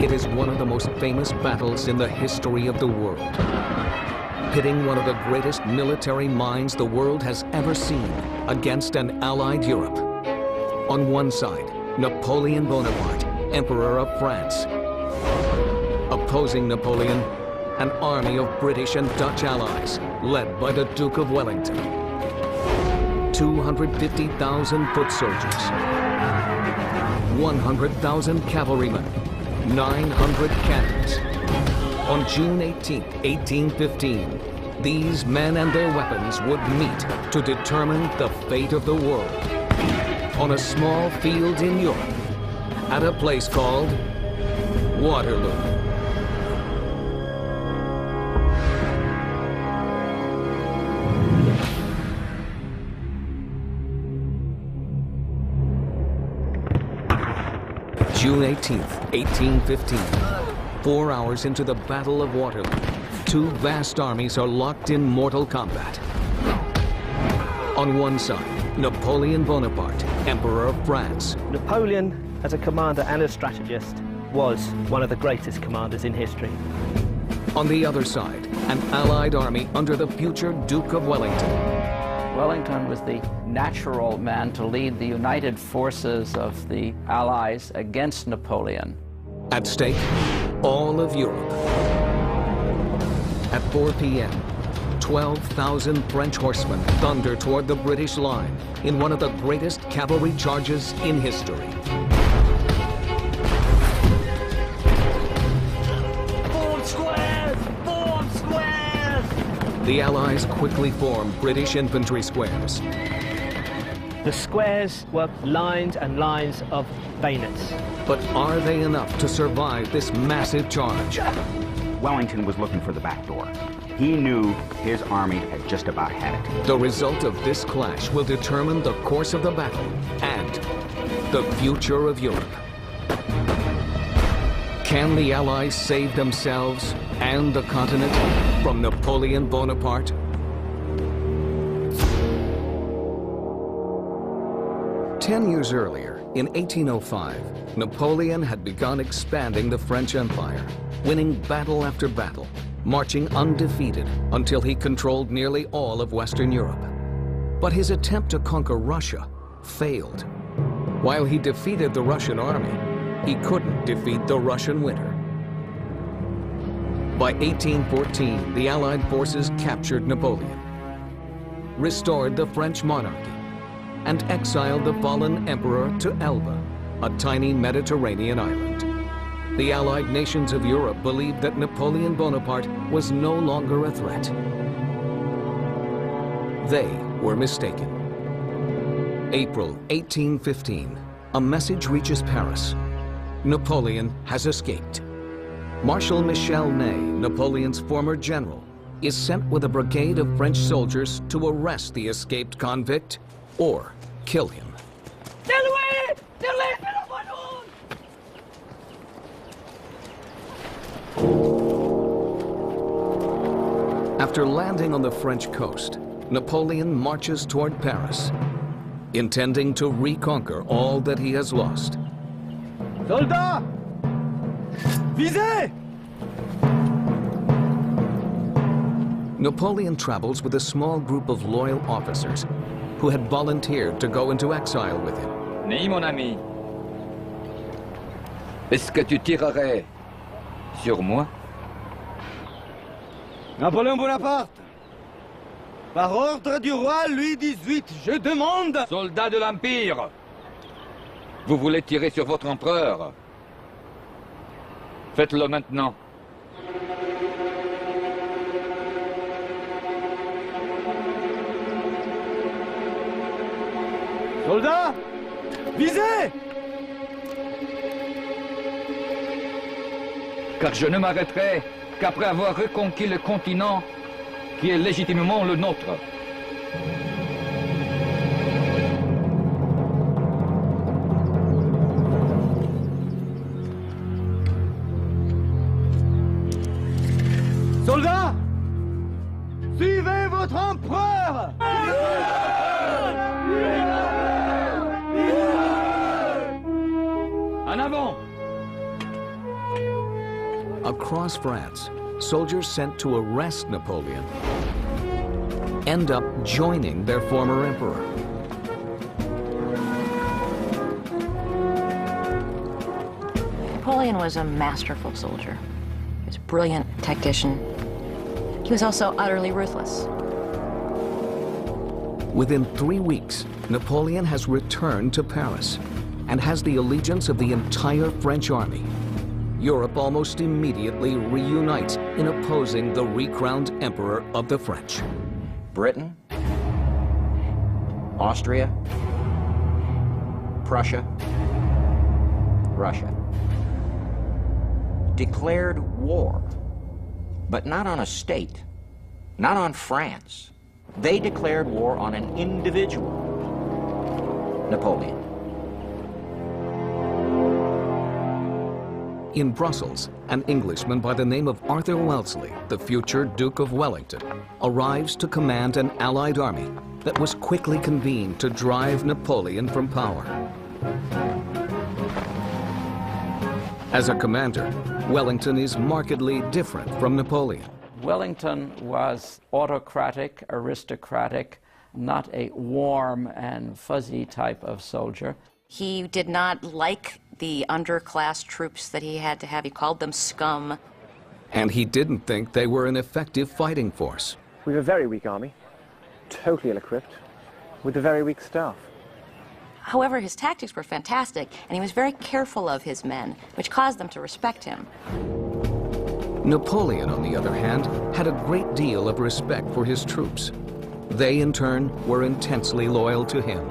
It is one of the most famous battles in the history of the world, pitting one of the greatest military minds the world has ever seen against an allied Europe. On one side, Napoleon Bonaparte, Emperor of France. Opposing Napoleon, an army of British and Dutch allies, led by the Duke of Wellington. 250,000 foot soldiers, 100,000 cavalrymen, 900 cannons. On June 18, 1815, these men and their weapons would meet to determine the fate of the world. On a small field in Europe, at a place called Waterloo. June 18th, 1815. 4 hours into the Battle of Waterloo, two vast armies are locked in mortal combat. On one side, Napoleon Bonaparte, Emperor of France. Napoleon, as a commander and a strategist, was one of the greatest commanders in history. On the other side, an allied army under the future Duke of Wellington. Wellington was the natural man to lead the united forces of the Allies against Napoleon. At stake, all of Europe. At 4 p.m., 12,000 French horsemen thunder toward the British line in one of the greatest cavalry charges in history. Form squares! Form squares! The Allies quickly form British infantry squares. The squares were lines and lines of bayonets. But are they enough to survive this massive charge? Wellington was looking for the back door. He knew his army had just about had it. The result of this clash will determine the course of the battle and the future of Europe. Can the Allies save themselves and the continent from Napoleon Bonaparte? Ten years earlier, in 1805, Napoleon had begun expanding the French Empire, winning battle after battle, marching undefeated until he controlled nearly all of Western Europe. But his attempt to conquer Russia failed. While he defeated the Russian army, he couldn't defeat the Russian winter. By 1814, the Allied forces captured Napoleon, restored the French monarchy, and exiled the fallen emperor to Elba, a tiny Mediterranean island. The Allied nations of Europe believed that Napoleon Bonaparte was no longer a threat. They were mistaken. April 1815, a message reaches Paris. Napoleon has escaped. Marshal Michel Ney, Napoleon's former general, is sent with a brigade of French soldiers to arrest the escaped convict or kill him. After landing on the French coast, Napoleon marches toward Paris, intending to reconquer all that he has lost. Soldats! Visez! Napoleon travels with a small group of loyal officers who had volunteered to go into exile with him. Ney, mon ami, est-ce que tu tirerais sur moi? Napoléon Bonaparte, par ordre du roi Louis XVIII, je demande... Soldats de l'Empire, vous voulez tirer sur votre empereur? Faites-le maintenant. Soldats, visez! Car je ne m'arrêterai qu'après avoir reconquis le continent qui est légitimement le nôtre. Soldats, suivez votre empereur! En avant! across France, soldiers sent to arrest Napoleon end up joining their former emperor. Napoleon was a masterful soldier. He was a brilliant tactician. He was also utterly ruthless. Within 3 weeks, Napoleon has returned to Paris and has the allegiance of the entire French army. Europe almost immediately reunites in opposing the recrowned emperor of the French. Britain, Austria, Prussia, Russia declared war, but not on a state, not on France. They declared war on an individual, Napoleon. In Brussels, an Englishman by the name of Arthur Wellesley, the future Duke of Wellington, arrives to command an Allied army that was quickly convened to drive Napoleon from power. As a commander, Wellington is markedly different from Napoleon. Wellington was autocratic, aristocratic, not a warm and fuzzy type of soldier. He did not like the underclass troops that he had to have. He called them scum. And he didn't think they were an effective fighting force. We have a very weak army, totally ill-equipped, with a very weak staff. However, his tactics were fantastic, and he was very careful of his men, which caused them to respect him. Napoleon, on the other hand, had a great deal of respect for his troops. They, in turn, were intensely loyal to him.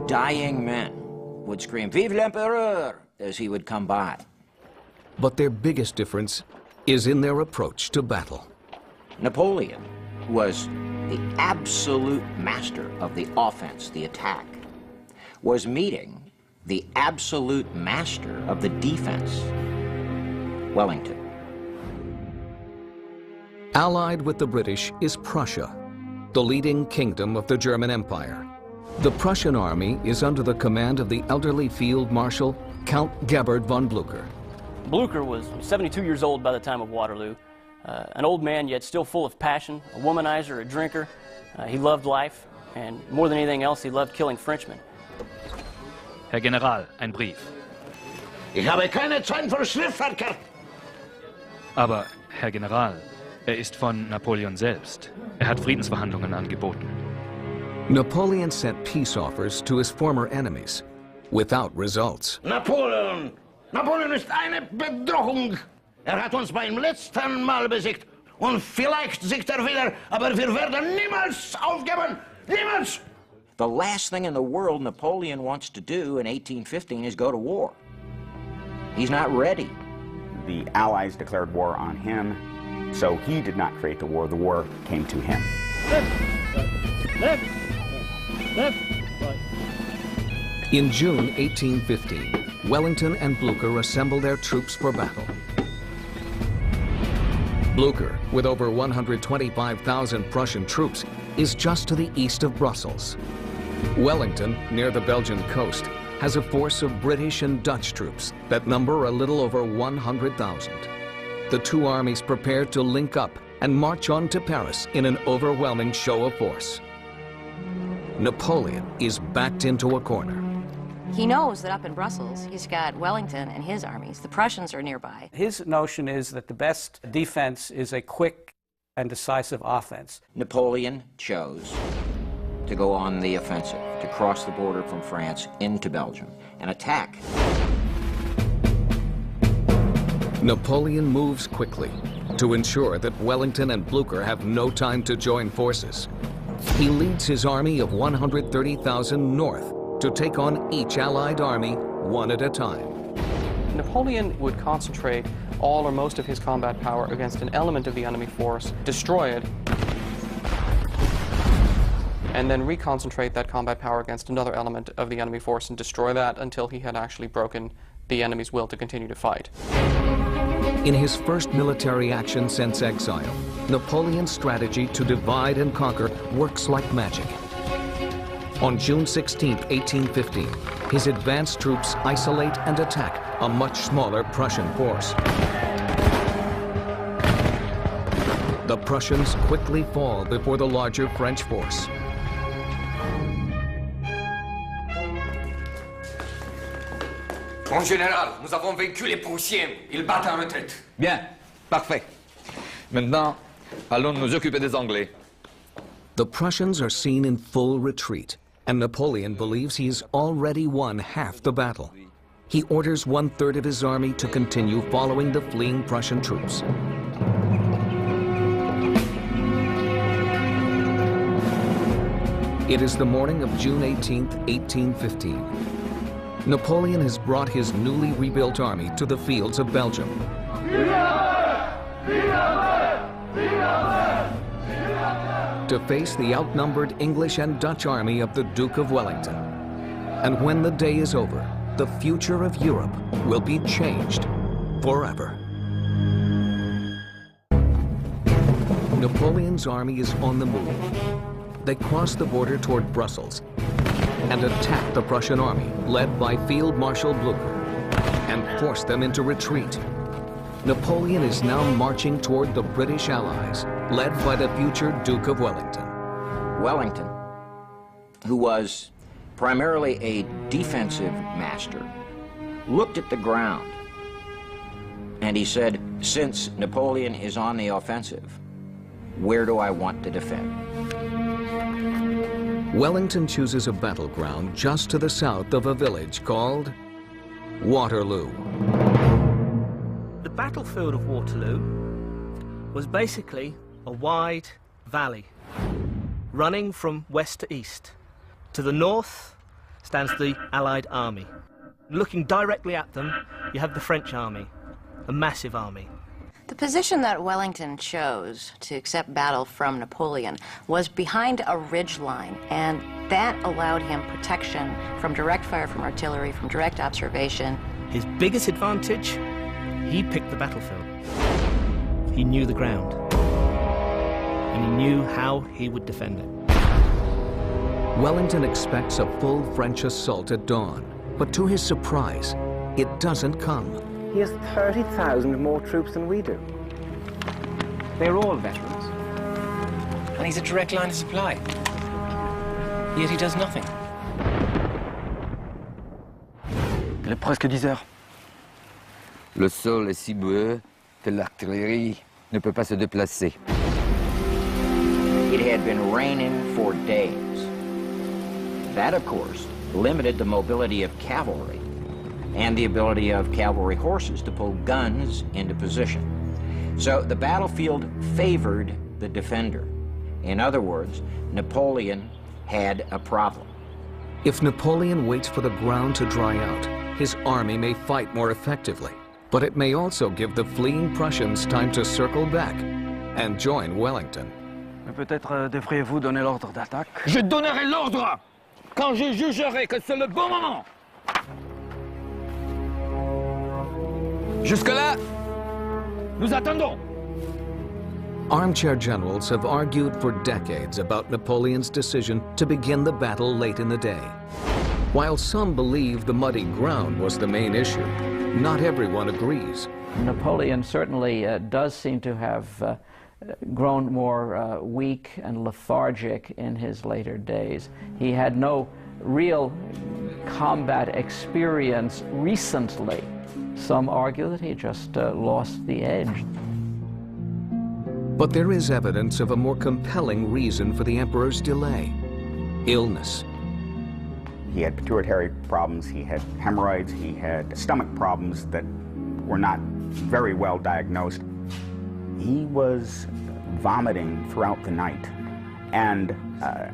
Dying men would scream, "Vive l'Empereur!" as he would come by. But their biggest difference is in their approach to battle. Napoleon was the absolute master of the offense, the attack, was meeting the absolute master of the defense, Wellington. Allied with the British is Prussia, the leading kingdom of the German Empire. The Prussian army is under the command of the elderly Field Marshal, Count Gebhard von Blücher. Blücher was 72 years old by the time of Waterloo. An old man, yet still full of passion, a womanizer, a drinker. He loved life, and more than anything else, he loved killing Frenchmen. Herr General, ein Brief. Ich habe keine Zeit für Schriftverkehr. Aber, Herr General, ist von Napoleon selbst. Hat Friedensverhandlungen angeboten. Napoleon sent peace offers to his former enemies, without results. Napoleon ist eine Bedrohung. Hat uns beim letzten Mal besiegt. Und vielleicht siegt wieder, aber wir werden niemals aufgeben. Niemals! The last thing in the world Napoleon wants to do in 1815 is go to war. He's not ready. The Allies declared war on him, so he did not create the war. The war came to him. In June 1815, Wellington and Blücher assemble their troops for battle. Blücher, with over 125,000 Prussian troops, is just to the east of Brussels. Wellington, near the Belgian coast, has a force of British and Dutch troops that number a little over 100,000. The two armies prepare to link up and march on to Paris in an overwhelming show of force. Napoleon is backed into a corner. He knows that up in Brussels, he's got Wellington and his armies. The Prussians are nearby. His notion is that the best defense is a quick and decisive offense. Napoleon chose to go on the offensive, to cross the border from France into Belgium and attack. Napoleon moves quickly to ensure that Wellington and Blücher have no time to join forces. He leads his army of 130,000 north to take on each Allied army one at a time. Napoleon would concentrate all or most of his combat power against an element of the enemy force, destroy it, and then reconcentrate that combat power against another element of the enemy force and destroy that until he had actually broken the enemy's will to continue to fight. In his first military action since exile, Napoleon's strategy to divide and conquer works like magic. On June 16, 1815, his advanced troops isolate and attack a much smaller Prussian force. The Prussians quickly fall before the larger French force. Mon général, nous avons vaincu les Prussiens. Ils battent en retraite. Bien, parfait. Maintenant, allons nous occuper des Anglais. The Prussians are seen in full retreat, and Napoleon believes he's already won half the battle. He orders 1/3 of his army to continue following the fleeing Prussian troops. It is the morning of June 18, 1815. Napoleon has brought his newly rebuilt army to the fields of Belgium. To face the outnumbered English and Dutch army of the Duke of Wellington. And when the day is over, the future of Europe will be changed forever. Napoleon's army is on the move. They cross the border toward Brussels and attack the Prussian army, led by Field Marshal Blucher, and force them into retreat. Napoleon is now marching toward the British Allies, led by the future Duke of Wellington. Wellington, who was primarily a defensive master, looked at the ground and he said, since Napoleon is on the offensive, where do I want to defend? Wellington chooses a battleground just to the south of a village called Waterloo. The battlefield of Waterloo was basically a wide valley running from west to east. To the north stands the Allied army. Looking directly at them, you have the French army, a massive army. The position that Wellington chose to accept battle from Napoleon was behind a ridge line, and that allowed him protection from direct fire from artillery, from direct observation. His biggest advantage, he picked the battlefield. He knew the ground, and he knew how he would defend it. Wellington expects a full French assault at dawn, but to his surprise, it doesn't come. He has 30,000 more troops than we do. They're all veterans. And he's a direct line of supply. Yet he does nothing. Il est presque 10 heures. Le sol est si boueux que l'artillerie ne peut pas se déplacer. It had been raining for days. That, of course, limited the mobility of cavalry and the ability of cavalry horses to pull guns into position. So the battlefield favored the defender. In other words, Napoleon had a problem. If Napoleon waits for the ground to dry out, his army may fight more effectively, but it may also give the fleeing Prussians time to circle back and join Wellington. Peut-être devriez-vous donner l'ordre d'attaque? Je donnerai l'ordre quand je jugerai que c'est le bon moment. Jusque-là, nous attendons. Armchair generals have argued for decades about Napoleon's decision to begin the battle late in the day. While some believe the muddy ground was the main issue, not everyone agrees. Napoleon certainly does seem to have grown more weak and lethargic in his later days. He had no real combat experience recently. Some argue that he just lost the edge. But there is evidence of a more compelling reason for the emperor's delay: illness. He had pituitary problems, he had hemorrhoids, he had stomach problems that were not very well diagnosed. He was vomiting throughout the night, and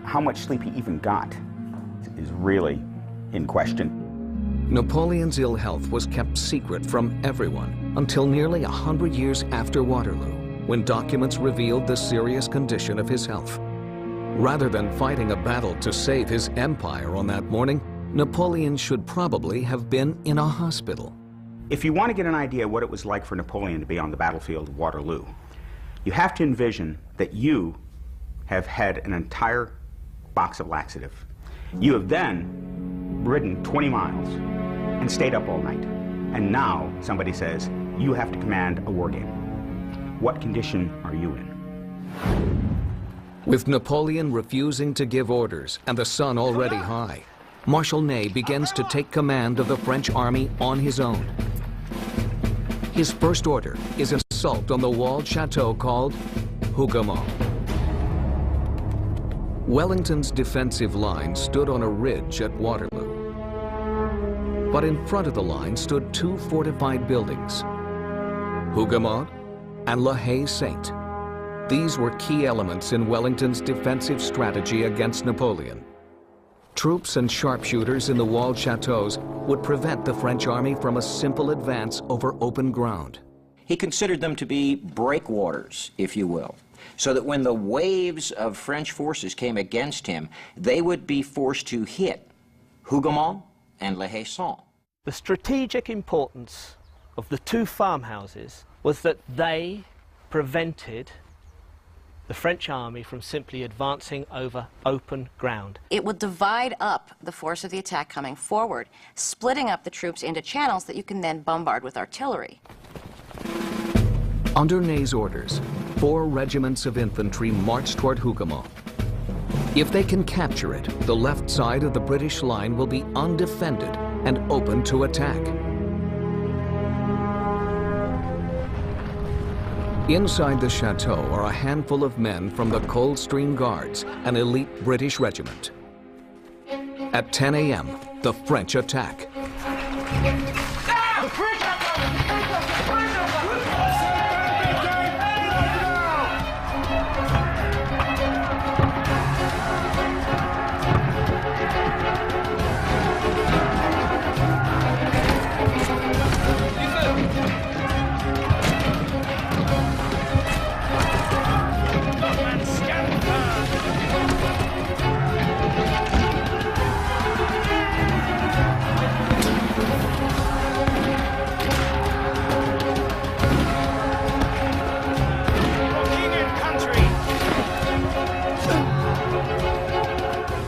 how much sleep he even got is really in question. Napoleon's ill health was kept secret from everyone until nearly 100 years after Waterloo, when documents revealed the serious condition of his health. Rather than fighting a battle to save his empire on that morning, Napoleon should probably have been in a hospital. If you want to get an idea what it was like for Napoleon to be on the battlefield of Waterloo, you have to envision that you have had an entire box of laxative. You have then ridden 20 miles and stayed up all night. And now somebody says, you have to command a war game. What condition are you in? With Napoleon refusing to give orders and the sun already high, Marshal Ney begins to take command of the French army on his own. His first order is an assault on the walled chateau called Hougoumont. Wellington's defensive line stood on a ridge at Waterloo. But in front of the line stood two fortified buildings, Hougoumont and La Haye-Sainte. These were key elements in Wellington's defensive strategy against Napoleon. Troops and sharpshooters in the walled chateaus would prevent the French army from a simple advance over open ground. He considered them to be breakwaters, if you will, so that when the waves of French forces came against him, they would be forced to hit Hougoumont and La Haye-Sainte. The strategic importance of the two farmhouses was that they prevented the French army from simply advancing over open ground. It would divide up the force of the attack coming forward, splitting up the troops into channels that you can then bombard with artillery. Under Ney's orders, 4 regiments of infantry marched toward Hougoumont. If they can capture it, the left side of the British line will be undefended and open to attack. Inside the chateau are a handful of men from the Coldstream Guards, an elite British regiment. At 10 a.m., the French attack.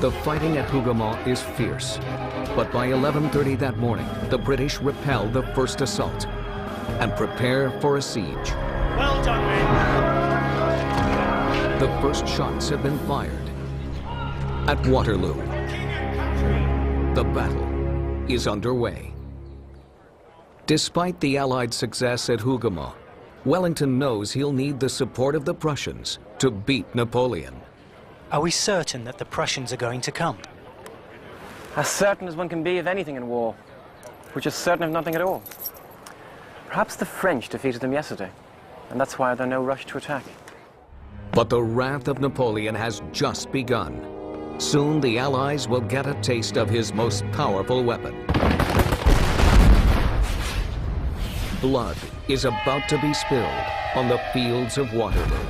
The fighting at Hougoumont is fierce, but by 11:30 that morning, the British repel the first assault and prepare for a siege. Well done, men. The first shots have been fired. At Waterloo, the battle is underway. Despite the Allied success at Hougoumont, Wellington knows he'll need the support of the Prussians to beat Napoleon. Are we certain that the Prussians are going to come? As certain as one can be of anything in war, which is certain of nothing at all. Perhaps the French defeated them yesterday, and that's why there's no rush to attack. But the wrath of Napoleon has just begun. Soon the Allies will get a taste of his most powerful weapon. Blood is about to be spilled on the fields of Waterloo.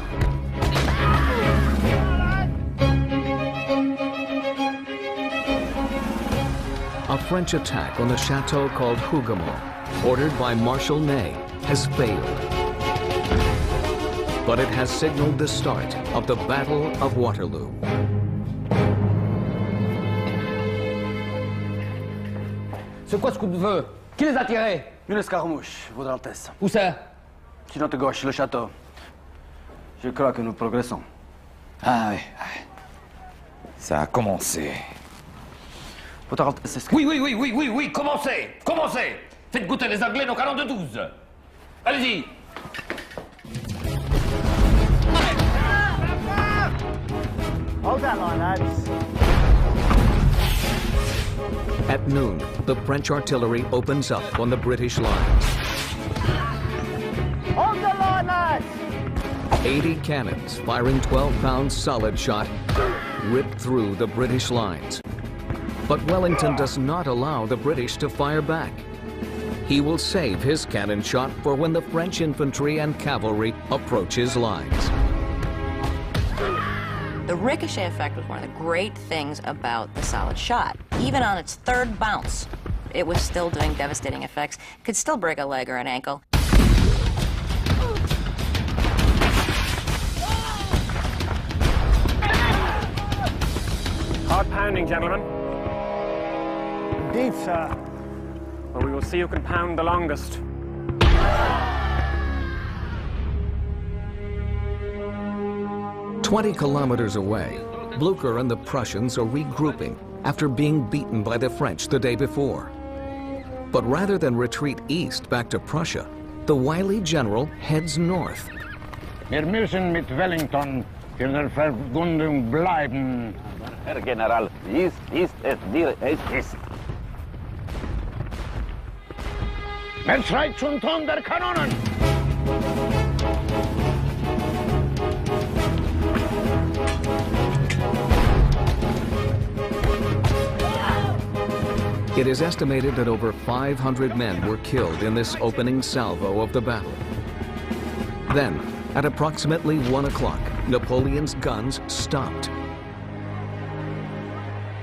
A French attack on the chateau called Hougoumont, ordered by Marshal Ney, has failed. But it has signaled the start of the Battle of Waterloo. C'est quoi ce coup de feu? Qui les a tirés? Une escarmouche, Votre Altesse. Où ça? Sur notre gauche, le château. Je crois que nous progressons. Ah oui, ça a commencé. Votre Altesse, est-ce que... Oui, commencez. Faites goûter les Anglais nos canons de 12. Allez-y. Hold that line, lads. At noon, the French artillery opens up on the British lines. Hold the line, lads! 80 cannons, firing 12-pound solid shot, rip through the British lines. But Wellington does not allow the British to fire back. He will save his cannon shot for when the French infantry and cavalry approach his lines. The ricochet effect was one of the great things about the solid shot. Even on its third bounce, it was still doing devastating effects. It could still break a leg or an ankle. Hard pounding, gentlemen. Indeed, sir. Well, we will see who can pound the longest. 20 kilometers away, Blücher and the Prussians are regrouping after being beaten by the French the day before. But rather than retreat east back to Prussia, the wily general heads north. Wir müssen mit Wellington für die Verwundung bleiben. Herr General, ist es dir es ist. Man schreit zum Ton der Kanonen! It is estimated that over 500 men were killed in this opening salvo of the battle. Then, at approximately 1 o'clock, Napoleon's guns stopped.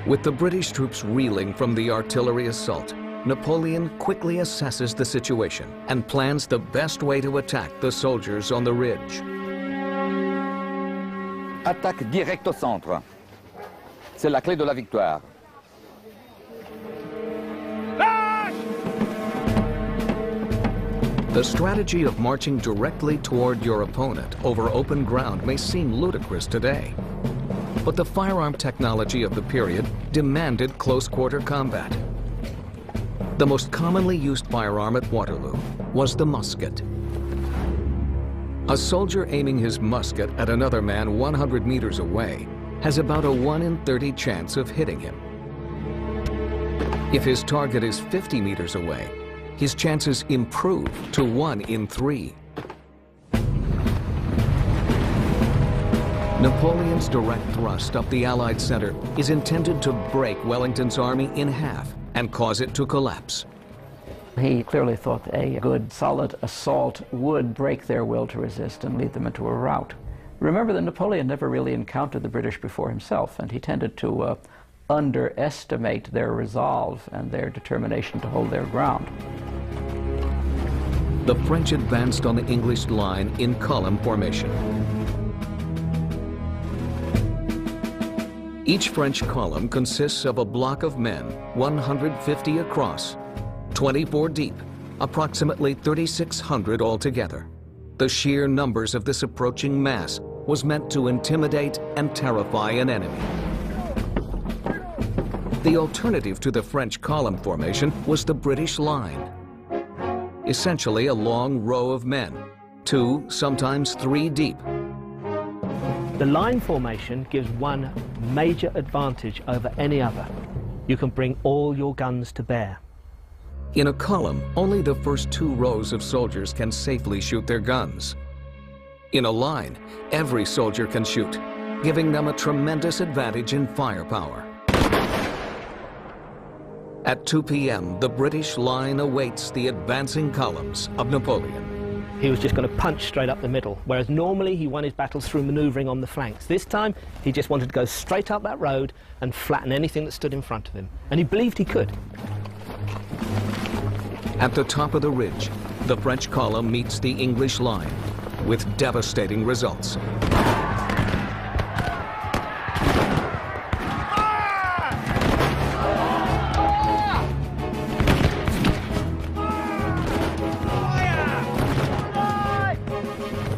With the British troops reeling from the artillery assault, Napoleon quickly assesses the situation and plans the best way to attack the soldiers on the ridge. Attaque directe au centre. C'est la clé de la victoire. The strategy of marching directly toward your opponent over open ground may seem ludicrous today. But the firearm technology of the period demanded close-quarter combat. The most commonly used firearm at Waterloo was the musket. A soldier aiming his musket at another man 100 meters away has about a 1 in 30 chance of hitting him. If his target is 50 meters away, his chances improve to 1 in 3. Napoleon's direct thrust up the Allied center is intended to break Wellington's army in half and cause it to collapse. He clearly thought a good, solid assault would break their will to resist and lead them into a rout. Remember that Napoleon never really encountered the British before himself, and he tended to underestimate their resolve and their determination to hold their ground. The French advanced on the English line in column formation. Each French column consists of a block of men, 150 across, 24 deep, approximately 3,600 altogether. The sheer numbers of this approaching mass was meant to intimidate and terrify an enemy. The alternative to the French column formation was the British line. Essentially a long row of men, 2, sometimes 3 deep. The line formation gives one major advantage over any other. You can bring all your guns to bear. In a column, only the first 2 rows of soldiers can safely shoot their guns. In a line, every soldier can shoot, giving them a tremendous advantage in firepower. At 2 p.m., the British line awaits the advancing columns of Napoleon. He was just going to punch straight up the middle, whereas normally he won his battles through maneuvering on the flanks. This time, he just wanted to go straight up that road and flatten anything that stood in front of him. And he believed he could. At the top of the ridge, the French column meets the English line, with devastating results.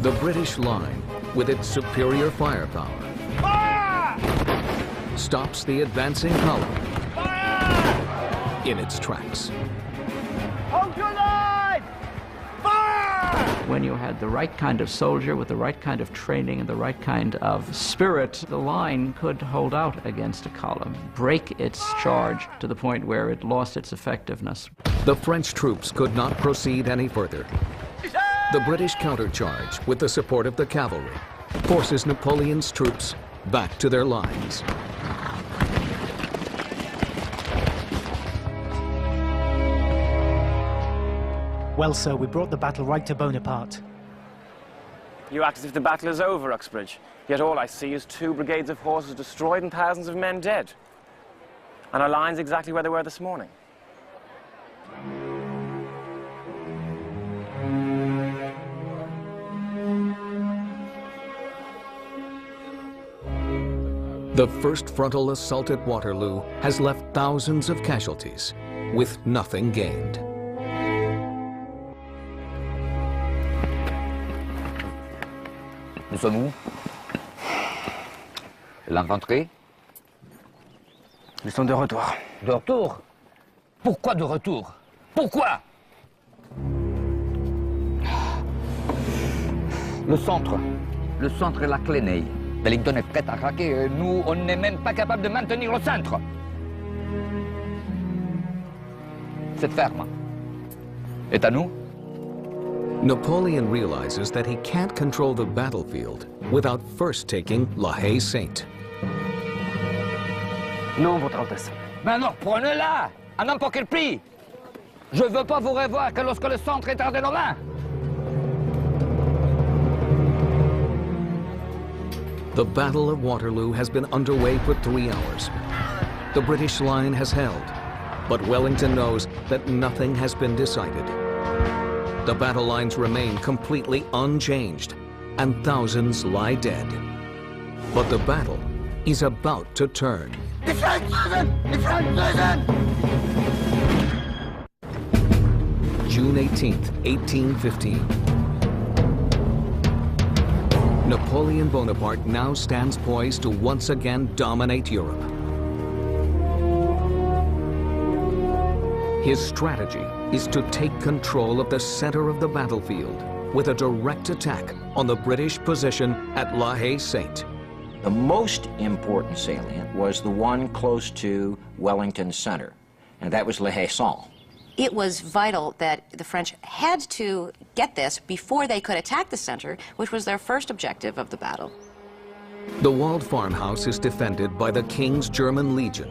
The British line, with its superior firepower, stops the advancing column in its tracks. Hold your line! Fire! When you had the right kind of soldier with the right kind of training and the right kind of spirit, the line could hold out against a column, break its charge to the point where it lost its effectiveness. The French troops could not proceed any further. The British countercharge, with the support of the cavalry, forces Napoleon's troops back to their lines. Well, sir, we brought the battle right to Bonaparte. You act as if the battle is over, Uxbridge. Yet all I see is 2 brigades of horses destroyed and thousands of men dead. And our line's exactly where they were this morning. The first frontal assault at Waterloo has left thousands of casualties, with nothing gained. Nous sommes où? L'infanterie? Ils sont de retour. De retour? Pourquoi de retour? Pourquoi? Le centre est la clé, Ney. Wellington est prêt à craquer et nous, on n'est même pas capable de maintenir le centre. Cette ferme est à nous. Napoleon realizes that he can't control the battlefield without first taking La Haye-Sainte. Non, Votre Altesse. Mais alors, prenez-la, à n'importe quel prix. Je ne veux pas vous revoir que lorsque le centre est hors de nos mains. The Battle of Waterloo has been underway for 3 hours. The British line has held, but Wellington knows that nothing has been decided. The battle lines remain completely unchanged, and thousands lie dead. But the battle is about to turn. June 18th, 1815. Napoleon Bonaparte now stands poised to once again dominate Europe. His strategy is to take control of the center of the battlefield with a direct attack on the British position at La Haye-Sainte. The most important salient was the one close to Wellington's center, and that was La Haye-Sainte. It was vital that the French had to get this before they could attack the center, which was their first objective of the battle. The walled farmhouse is defended by the King's German Legion.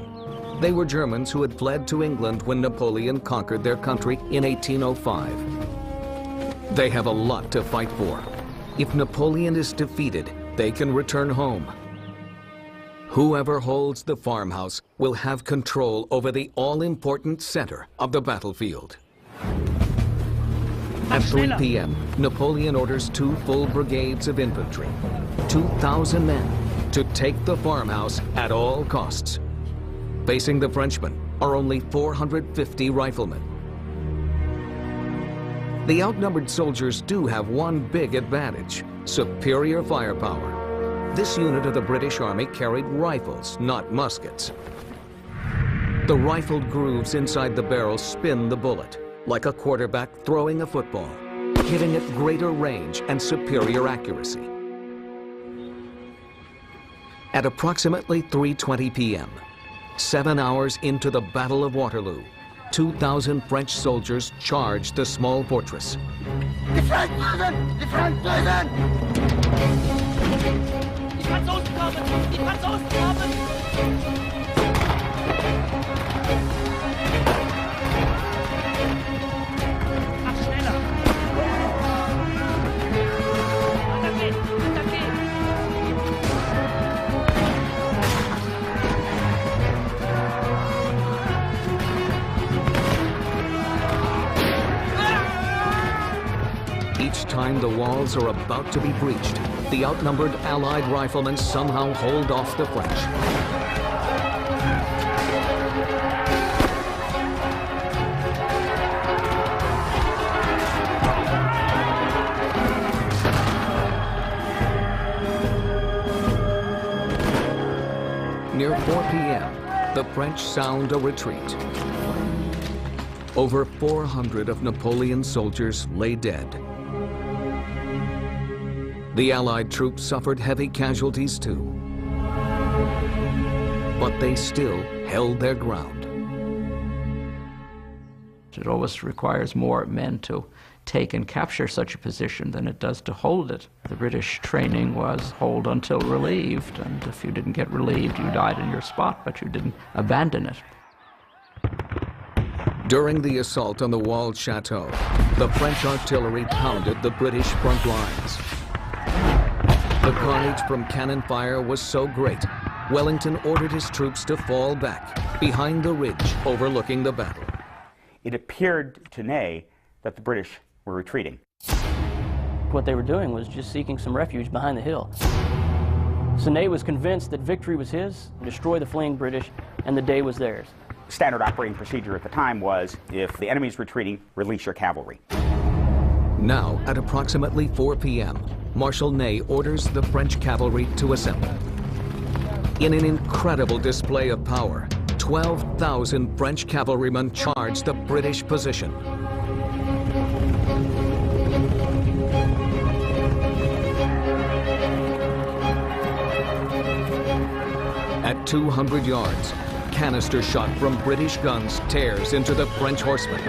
They were Germans who had fled to England when Napoleon conquered their country in 1805. They have a lot to fight for. If Napoleon is defeated, they can return home. Whoever holds the farmhouse will have control over the all-important center of the battlefield. At 3 p.m., Napoleon orders 2 full brigades of infantry, 2,000 men, to take the farmhouse at all costs. Facing the Frenchmen are only 450 riflemen. The outnumbered soldiers do have one big advantage: superior firepower. This unit of the British Army carried rifles, not muskets. The rifled grooves inside the barrel spin the bullet, like a quarterback throwing a football, hitting at greater range and superior accuracy. At approximately 3:20 p.m., 7 hours into the Battle of Waterloo, 2,000 French soldiers charged the small fortress. Die Franzosen! Die Franzosen! Die Franzosen kommen! Die Franzosen kommen! Mach schneller! Attaquez! Attaquez! Each time the walls are about to be breached, the outnumbered Allied riflemen somehow hold off the French. Near 4 p.m., the French sound a retreat. Over 400 of Napoleon's soldiers lay dead. The Allied troops suffered heavy casualties too, but they still held their ground. It always requires more men to take and capture such a position than it does to hold it. The British training was hold until relieved, and if you didn't get relieved, you died in your spot, but you didn't abandon it. During the assault on the walled chateau, the French artillery pounded the British front lines. The carnage from cannon fire was so great, Wellington ordered his troops to fall back behind the ridge overlooking the battle. It appeared to Ney that the British were retreating. What they were doing was just seeking some refuge behind the hill. So Ney was convinced that victory was his, destroy the fleeing British, and the day was theirs. Standard operating procedure at the time was, if the enemy's retreating, release your cavalry. Now, at approximately 4 p.m., Marshal Ney orders the French cavalry to assemble. In an incredible display of power, 12,000 French cavalrymen charged the British position. At 200 yards, canister shot from British guns tears into the French horsemen.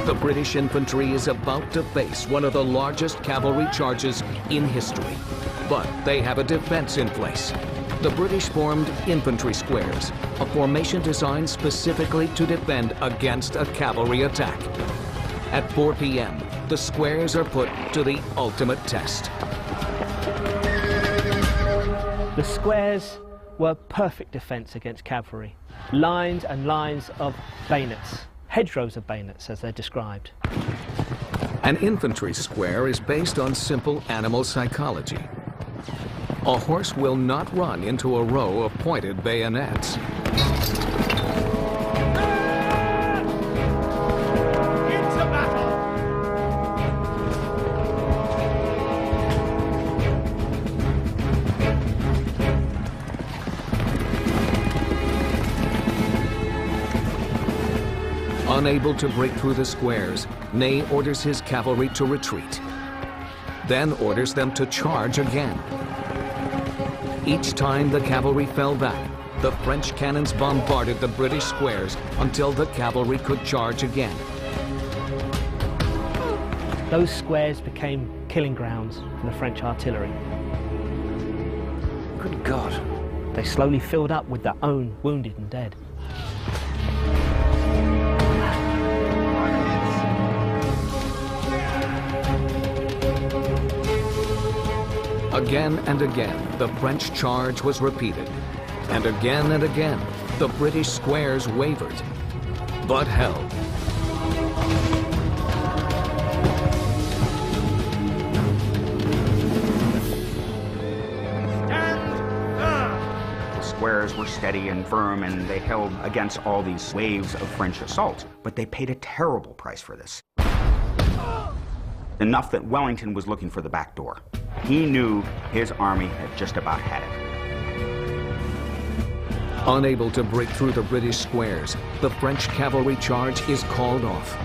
The British infantry is about to face one of the largest cavalry charges in history. But they have a defense in place. The British formed infantry squares, a formation designed specifically to defend against a cavalry attack. At 4 p.m., the squares are put to the ultimate test. The squares were perfect defense against cavalry. Lines and lines of bayonets. Hedgerows of bayonets, as they're described. An infantry square is based on simple animal psychology. A horse will not run into a row of pointed bayonets. Unable to break through the squares, Ney orders his cavalry to retreat, then orders them to charge again. Each time the cavalry fell back, the French cannons bombarded the British squares until the cavalry could charge again. Those squares became killing grounds for the French artillery. Good God. They slowly filled up with their own wounded and dead. Again and again, the French charge was repeated. And again, the British squares wavered, but held. The squares were steady and firm, and they held against all these waves of French assault. But they paid a terrible price for this. Enough that Wellington was looking for the back door. He knew his army had just about had it. Unable to break through the British squares, the French cavalry charge is called off.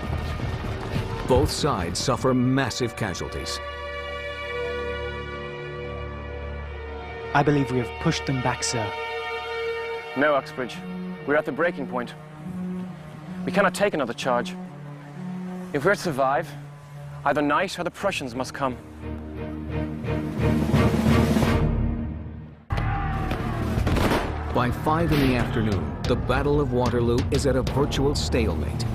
Both sides suffer massive casualties. I believe we have pushed them back, sir. No, Uxbridge. We're at the breaking point. We cannot take another charge. If we're to survive, either Knight or the Prussians must come. By 5 in the afternoon, the Battle of Waterloo is at a virtual stalemate.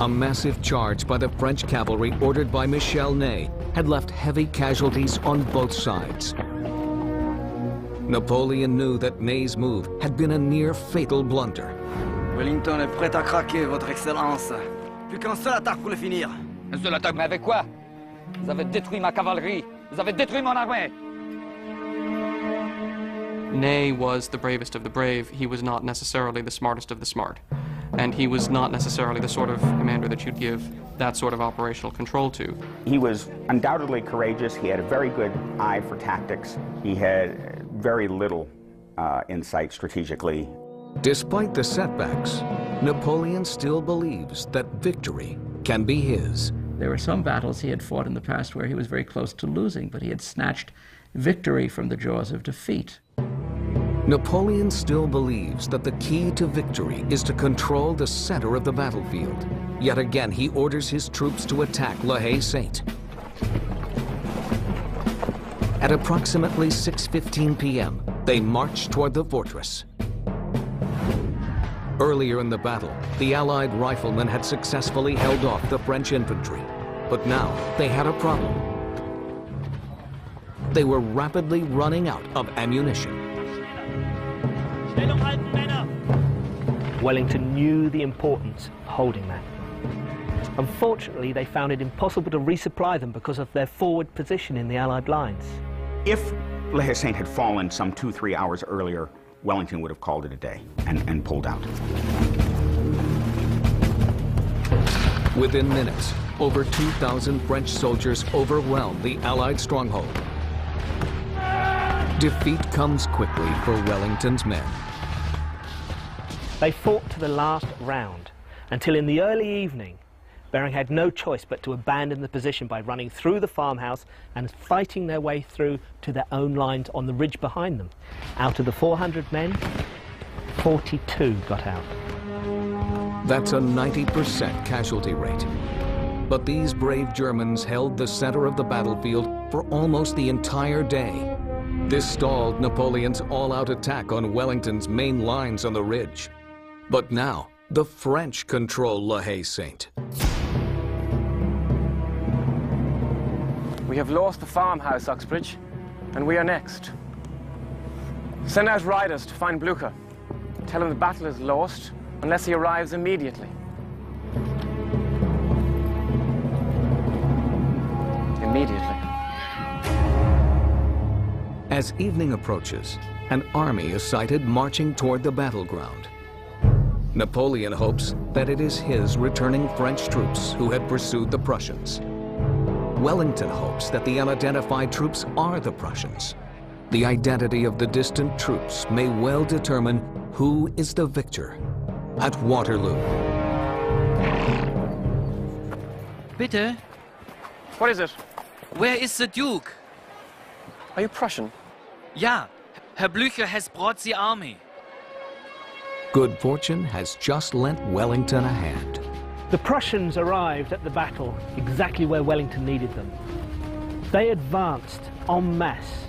A massive charge by the French cavalry ordered by Michel Ney had left heavy casualties on both sides. Napoleon knew that Ney's move had been a near fatal blunder. Wellington est prêt à craquer, Votre Excellence. Plus qu'un seul attaque pour le finir. Un seul attaque, mais avec quoi? Vous avez détruit ma cavalerie. Vous avez détruit mon armée. Ney was the bravest of the brave. He was not necessarily the smartest of the smart. And he was not necessarily the sort of commander that you'd give that sort of operational control to. He was undoubtedly courageous. He had a very good eye for tactics. He had very little insight strategically. Despite the setbacks, Napoleon still believes that victory can be his. There were some battles he had fought in the past where he was very close to losing, but he had snatched victory from the jaws of defeat. Napoleon still believes that the key to victory is to control the center of the battlefield. Yet again, he orders his troops to attack La Haye-Sainte. At approximately 6:15 p.m., they march toward the fortress. Earlier in the battle, the Allied riflemen had successfully held off the French infantry. But now they had a problem. They were rapidly running out of ammunition. Wellington knew the importance of holding that. Unfortunately, they found it impossible to resupply them because of their forward position in the Allied lines. If La Haye-Sainte had fallen some 2-3 hours earlier, Wellington would have called it a day and pulled out. Within minutes, over 2,000 French soldiers overwhelmed the Allied stronghold. Defeat comes quickly for Wellington's men. They fought to the last round, until in the early evening, Bering had no choice but to abandon the position by running through the farmhouse and fighting their way through to their own lines on the ridge behind them. Out of the 400 men, 42 got out. That's a 90% casualty rate. But these brave Germans held the center of the battlefield for almost the entire day. This stalled Napoleon's all-out attack on Wellington's main lines on the ridge. But now, the French control La Haye-Sainte. We have lost the farmhouse, Uxbridge, and we are next. Send out riders to find Blucher. Tell him the battle is lost unless he arrives immediately. Immediately. As evening approaches, an army is sighted marching toward the battleground. Napoleon hopes that it is his returning French troops who had pursued the Prussians. Wellington hopes that the unidentified troops are the Prussians. The identity of the distant troops may well determine who is the victor at Waterloo. Bitte? What is it? Where is the Duke? Are you Prussian? Ja, Herr Blücher has brought the army. Good fortune has just lent Wellington a hand. The Prussians arrived at the battle exactly where Wellington needed them. They advanced en masse.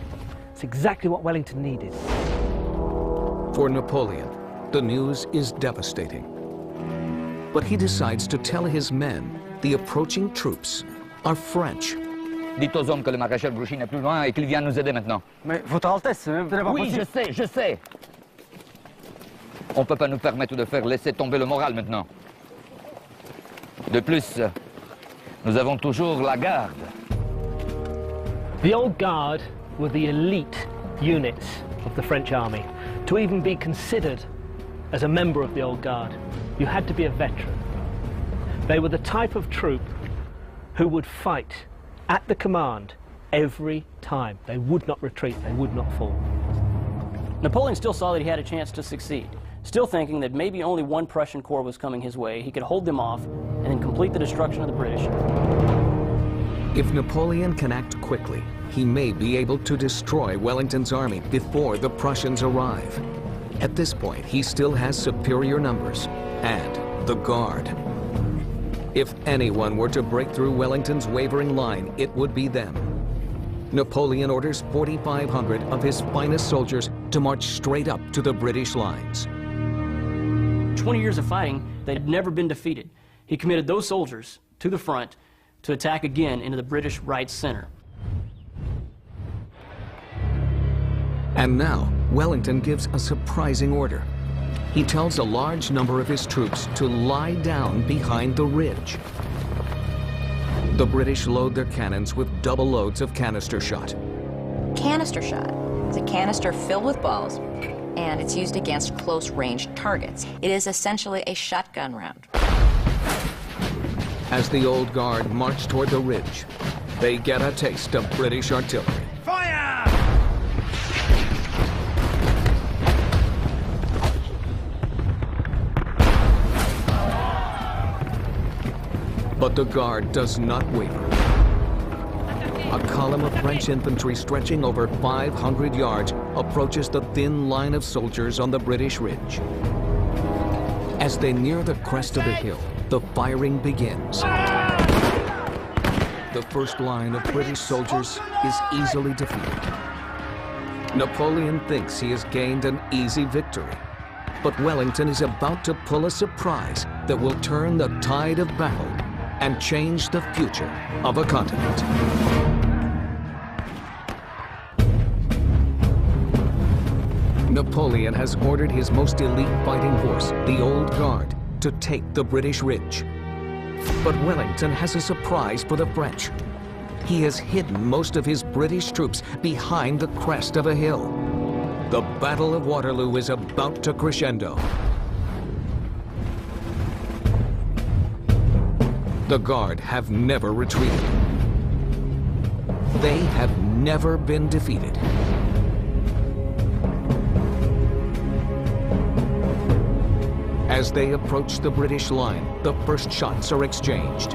It's exactly what Wellington needed. For Napoleon, the news is devastating. But he decides to tell his men the approaching troops are French. Dites aux hommes que le maréchal Grouchy n'est plus loin et qu'il vient nous aider maintenant. Mais Votre Altesse, ce n'est pas Oui, possible. je sais. On ne peut pas nous permettre de faire laisser tomber le moral maintenant. De plus, nous avons toujours la garde. The Old Guard were the elite units of the French army. To even be considered as a member of the Old Guard, you had to be a veteran. They were the type of troop who would fight at the command every time. They would not retreat, they would not fall. Napoleon still saw that he had a chance to succeed, still thinking that maybe only one Prussian corps was coming his way. He could hold them off and then complete the destruction of the British. If Napoleon can act quickly, he may be able to destroy Wellington's army before the Prussians arrive. At this point, he still has superior numbers and the Guard. If anyone were to break through Wellington's wavering line, it would be them. Napoleon orders 4,500 of his finest soldiers to march straight up to the British lines. 20 years of fighting, they had never been defeated. He committed those soldiers to the front to attack again into the British right center. And now, Wellington gives a surprising order. He tells a large number of his troops to lie down behind the ridge. The British load their cannons with double loads of canister shot. Canister shot is a canister filled with balls, and it's used against close-range targets. It is essentially a shotgun round. As the Old Guard march toward the ridge, they get a taste of British artillery. Feuer! But the Guard does not waver. A column of French infantry stretching over 500 yards approaches the thin line of soldiers on the British ridge. As they near the crest of the hill, the firing begins. The first line of British soldiers is easily defeated. Napoleon thinks he has gained an easy victory, but Wellington is about to pull a surprise that will turn the tide of battle and change the future of a continent. Napoleon has ordered his most elite fighting force, the Old Guard, to take the British ridge. But Wellington has a surprise for the French. He has hidden most of his British troops behind the crest of a hill. The Battle of Waterloo is about to crescendo. The Guard have never retreated. They have never been defeated. As they approach the British line, the first shots are exchanged.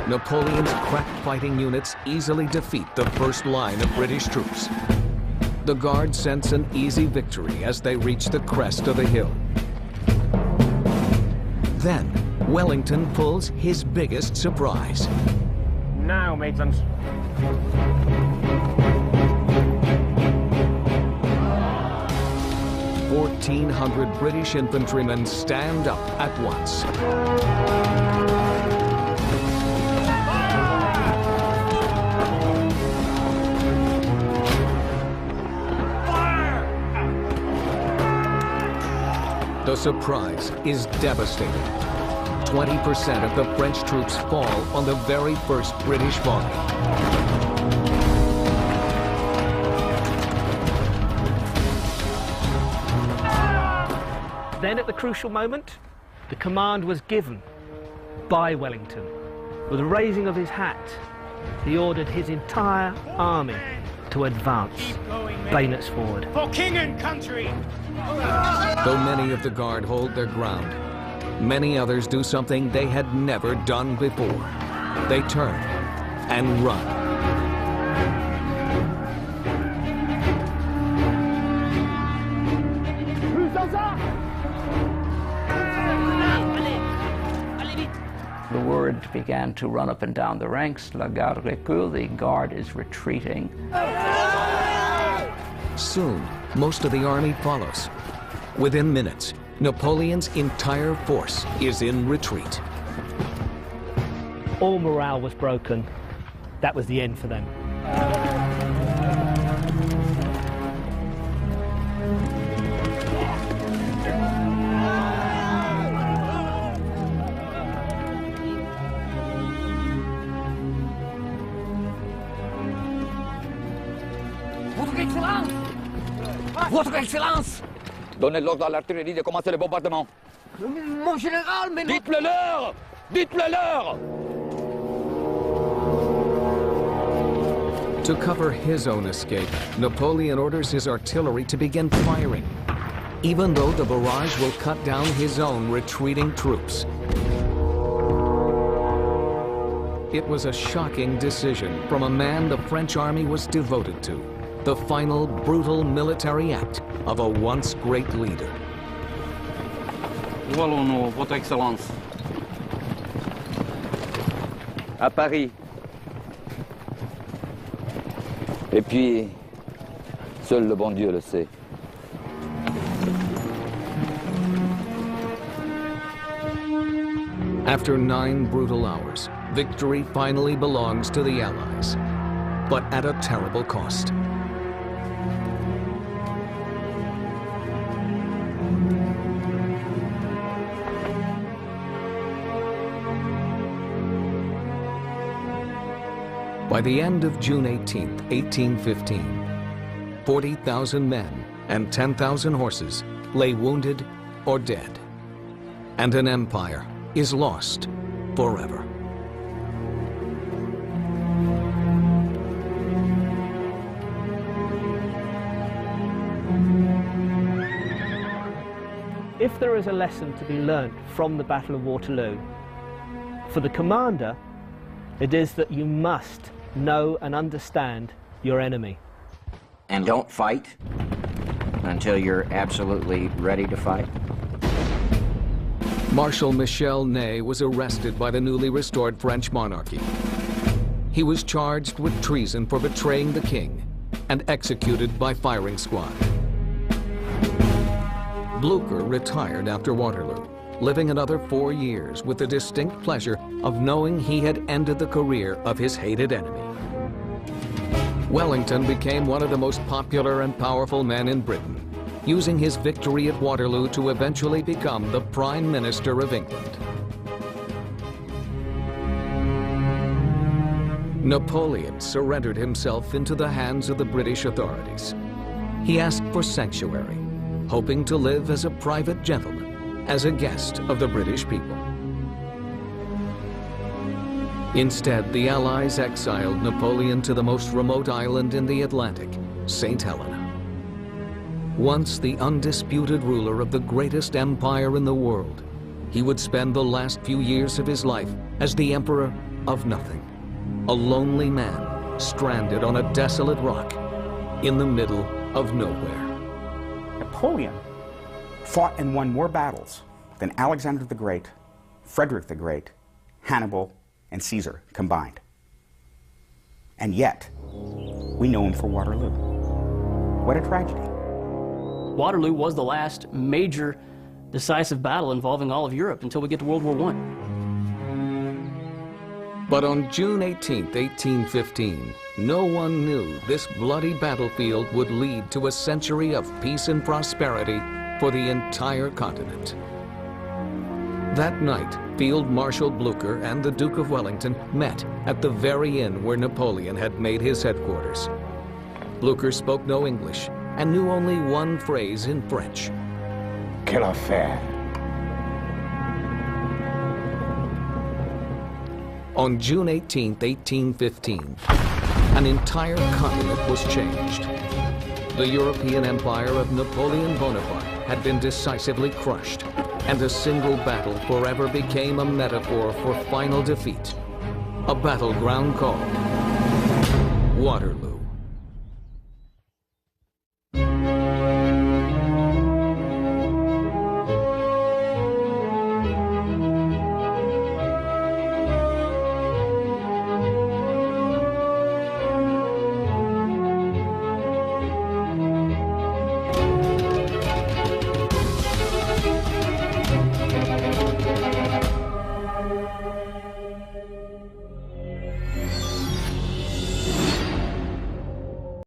Napoleon's crack fighting units easily defeat the first line of British troops. The Guard sense an easy victory as they reach the crest of the hill. Then, Wellington pulls his biggest surprise. Now, maidens. "1,400 British infantrymen stand up at once. The surprise is devastating. 20% of the French troops fall on the very first British volley. Then at the crucial moment, the command was given by Wellington. With the raising of his hat, he ordered his entire army to advance, bayonets forward. For king and country! Though many of the Guard hold their ground, many others do something they had never done before. They turn and run. The word began to run up and down the ranks. La garde recule, the Guard is retreating. Soon, most of the army follows. Within minutes, Napoleon's entire force is in retreat. All morale was broken. That was the end for them. Votre Excellence! Donnez l'ordre à l'artillerie de commencer le bombardement. Mon général, mais non... Dites-le leur! Dites-le leur! To cover his own escape, Napoleon orders his artillery to begin firing, even though the barrage will cut down his own retreating troops. It was a shocking decision from a man the French army was devoted to. The final brutal military act of a once great leader. Wallons-nous, Votre Excellence. À Paris. Et puis, seul le bon Dieu le sait. After 9 brutal hours, victory finally belongs to the Allies, but at a terrible cost. By the end of June 18, 1815, 40,000 men and 10,000 horses lay wounded or dead, and an empire is lost forever. If there is a lesson to be learnt from the Battle of Waterloo, for the commander, it is that you must know and understand your enemy. And don't fight until you're absolutely ready to fight. Marshal Michel Ney was arrested by the newly restored French monarchy. He was charged with treason for betraying the king and executed by firing squad. Blücher retired after Waterloo, living another 4 years with the distinct pleasure of knowing he had ended the career of his hated enemy. Wellington became one of the most popular and powerful men in Britain, using his victory at Waterloo to eventually become the Prime Minister of England. Napoleon surrendered himself into the hands of the British authorities. He asked for sanctuary, hoping to live as a private gentleman. as a guest of the British people. Instead, the Allies exiled Napoleon to the most remote island in the Atlantic, St. Helena. Once the undisputed ruler of the greatest empire in the world, he would spend the last few years of his life as the emperor of nothing, a lonely man stranded on a desolate rock in the middle of nowhere. Napoleon fought and won more battles than Alexander the Great, Frederick the Great, Hannibal, and Caesar combined. And yet, we know him for Waterloo. What a tragedy. Waterloo was the last major decisive battle involving all of Europe until we get to World War I. But on June 18, 1815, no one knew this bloody battlefield would lead to a century of peace and prosperity for the entire continent. That night, Field Marshal Blucher and the Duke of Wellington met at the very inn where Napoleon had made his headquarters. Blucher spoke no English and knew only one phrase in French. Quelle affaire! On June 18, 1815, an entire continent was changed. The European empire of Napoleon Bonaparte had been decisively crushed, and a single battle forever became a metaphor for final defeat. A battleground called Waterloo.